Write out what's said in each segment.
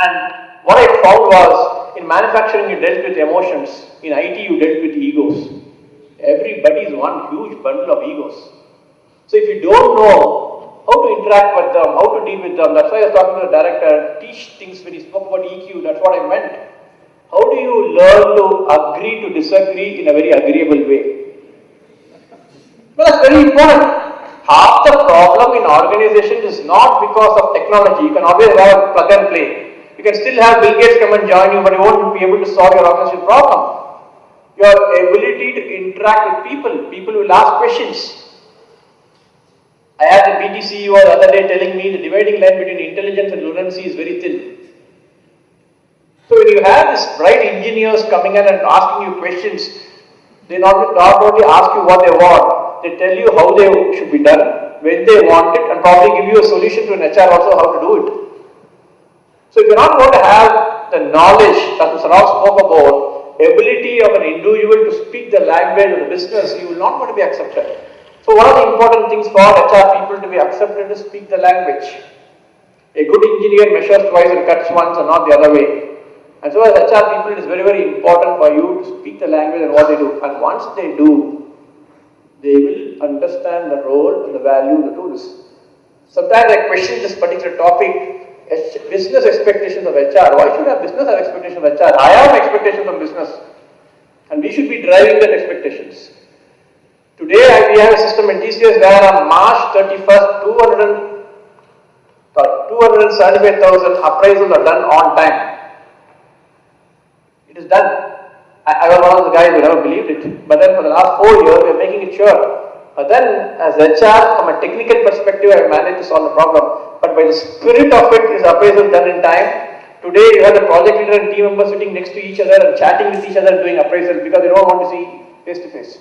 And what I found was, in manufacturing you dealt with emotions, in IT you dealt with egos. Everybody is one huge bundle of egos. So if you don't know how to interact with them, how to deal with them, that's why I was talking to the director, teach things when he spoke about EQ, that's what I meant. How do you learn to agree to disagree in a very agreeable way? Well, that's very important. Half the problem in organization is not because of technology. You can always have plug and play. You can still have Bill Gates come and join you, but you won't be able to solve your organization problem. Your ability to interact with people will ask questions. I had the BT CEO the other day telling me the dividing line between intelligence and lunacy is very thin. So when you have these bright engineers coming in and asking you questions, they not only ask you what they want, they tell you how they should be done, when they want it, and probably give you a solution to an HR also how to do it. So if you're not going to have the knowledge that Mr. Rao spoke about, ability of an individual to speak the language of the business, you will not want to be accepted. So one of the important things for HR people to be accepted is speak the language. A good engineer measures twice and cuts once and not the other way. And so as HR people, it is very, very important for you to speak the language and what they do. And once they do, they will understand the role and the value to do this. Sometimes I question this particular topic, business expectations of HR. Why should have business have expectations of HR? I have expectations from business. And we should be driving that expectations. Today we have a system in TCS where on March 31st, 275,000 appraisals are done on time. It is done. I was one of the guys who never believed it. But then for the last 4 years, we are making it sure. But then as HR, from a technical perspective, I have managed to solve the problem. But by the spirit of it, is appraisal done in time. Today, you have the project leader and team members sitting next to each other and chatting with each other and doing appraisal because they don't want to see face to face.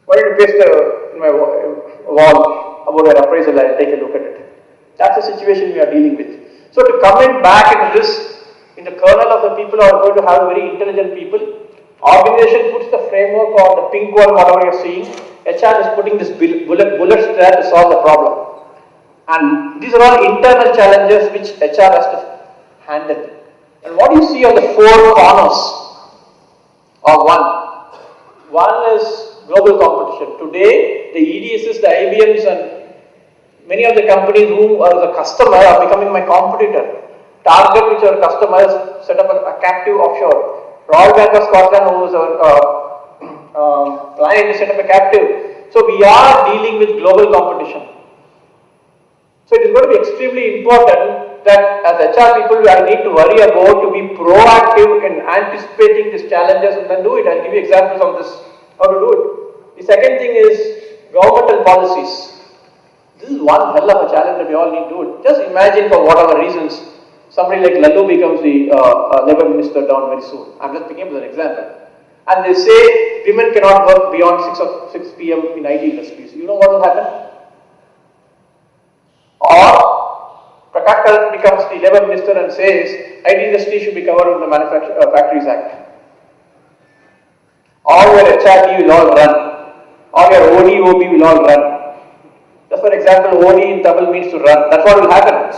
Why don't you paste in my wall about an appraisal and take a look at it? That's the situation we are dealing with. So to comment back into this, in the kernel of the people who are going to have very intelligent people, organization puts the framework or the pink wall, whatever you're seeing, HR is putting this bullets there to solve the problem. And these are all internal challenges which HR has to handle. And what do you see on the four corners of one is global competition. Today, the EDSs, the IBMs and many of the companies who are the customer are becoming my competitor. Target, which are customers, set up a captive offshore. Royal Bank of Scotland, who is our client, set up a captive. So we are dealing with global competition. So it is going to be extremely important that as HR people, I need to worry about to be proactive in anticipating these challenges and then do it. I'll give you examples of this, how to do it. The second thing is governmental policies. This is one hell of a challenge that we all need to do it. Just imagine for whatever reasons, somebody like Lalu becomes the labor minister down very soon. I'm just picking up as an example. And they say women cannot work beyond 6 p.m. in IT industries. You know what will happen? Or Prakash Karan becomes the labor minister and says IT industry should be covered under the Factories Act. All your HRD will all run. All your OD, OB will all run. Just for example, OD in Tamil means to run. That's what will happen.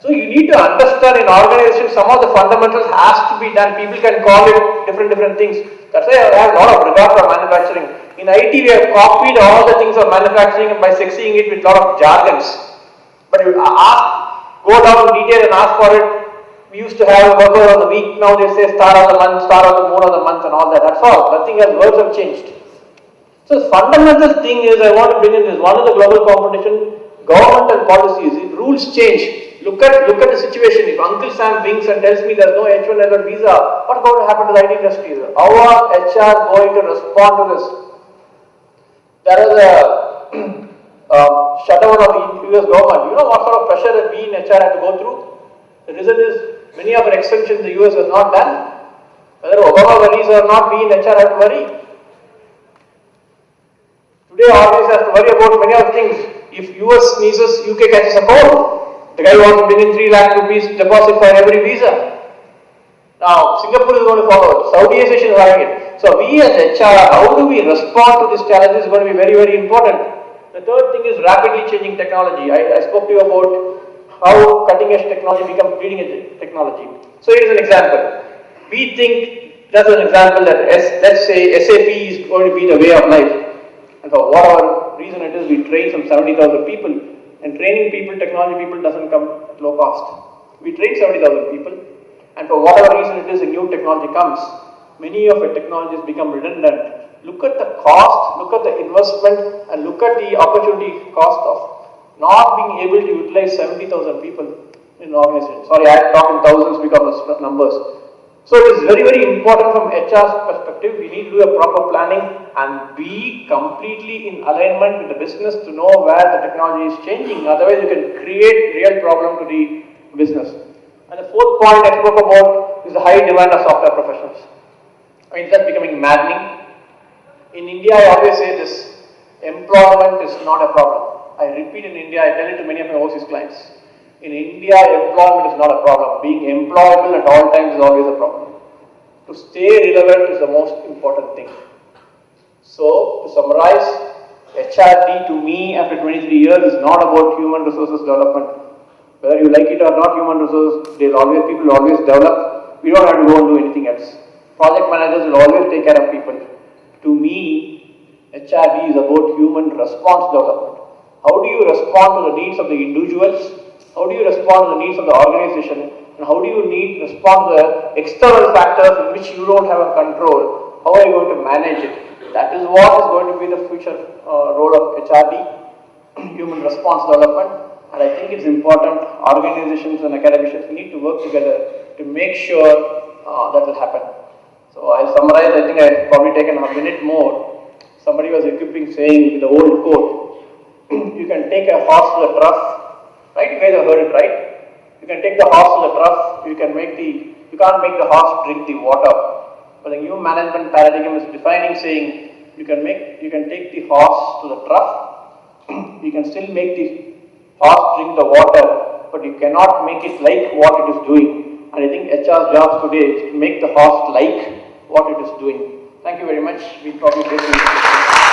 So you need to understand in organization some of the fundamentals has to be done. People can call it different things. That's why I have a lot of regard for manufacturing. In IT we have copied all the things of manufacturing and by sexing it with a lot of jargons. But you go down in detail and ask for it. We used to have worker of the week, now they say star of the month, star of the moon of the month and all that. That's all. Nothing else, words have changed. So the fundamental thing is I want to bring in this. One is the global competition, governmental policies. If rules change, look at the situation. If Uncle Sam winks and tells me there's no H1N1 visa, what's going to happen to the IT industry? How are HR going to respond to this? There is a shutdown of the US government. You know what sort of pressure that we in HR have to go through? The reason is many of our exemptions the US has not done. Whether Obama worries or not, we in HR have to worry. Today, always have to worry about many of things. If US sneezes, UK catches a cold. The guy wants to bring in 3 lakh rupees deposit for every visa. Now, Singapore is going to follow it. Saudi Association is having it. So, we as HR, how do we respond to this challenge is going to be very, very important. The third thing is rapidly changing technology. I spoke to you about how cutting edge technology becomes bleeding edge technology. So here's an example. We think, that's an example that let's say SAP is going to be the way of life. And for whatever reason it is, we train some 70,000 people. And training people, technology people doesn't come at low cost. We train 70,000 people. And for whatever reason it is, a new technology comes. Many of the technologies become redundant. Look at the cost, look at the investment, and look at the opportunity cost of not being able to utilize 70,000 people in an organization. Sorry, I am talking thousands because of numbers. So it is very, very important from HR's perspective. We need to do a proper planning and be completely in alignment with the business to know where the technology is changing. Otherwise, you can create real problem to the business. And the fourth point I spoke about is the high demand of software professionals. I mean, that's becoming maddening. In India, I always say this, employment is not a problem. I repeat in India, I tell it to many of my overseas clients. In India, employment is not a problem. Being employable at all times is always a problem. To stay relevant is the most important thing. So, to summarize, HRD to me after 23 years is not about human resources development. Whether you like it or not, human resources, people will always develop. We don't have to go and do anything else. Project managers will always take care of people. To me, HRD is about human response development. How do you respond to the needs of the individuals? How do you respond to the needs of the organization? And how do you respond to the external factors in which you don't have a control? How are you going to manage it? That is what is going to be the future role of HRD, human response development. And I think it's important, organizations and academicians need to work together to make sure that will happen. So I'll summarize, I think I've probably taken a minute more. Somebody was equipping saying with the old quote, you can take a horse to the trough, right? You guys have heard it, right? You can take the horse to the trough, you can't make the horse drink the water. But the new management paradigm is defining saying, you can take the horse to the trough, you can still make the horse drink the water, but you cannot make it like what it is doing. And I think HR's job today is to make the horse like what it is doing. Thank you very much. We'll probably get to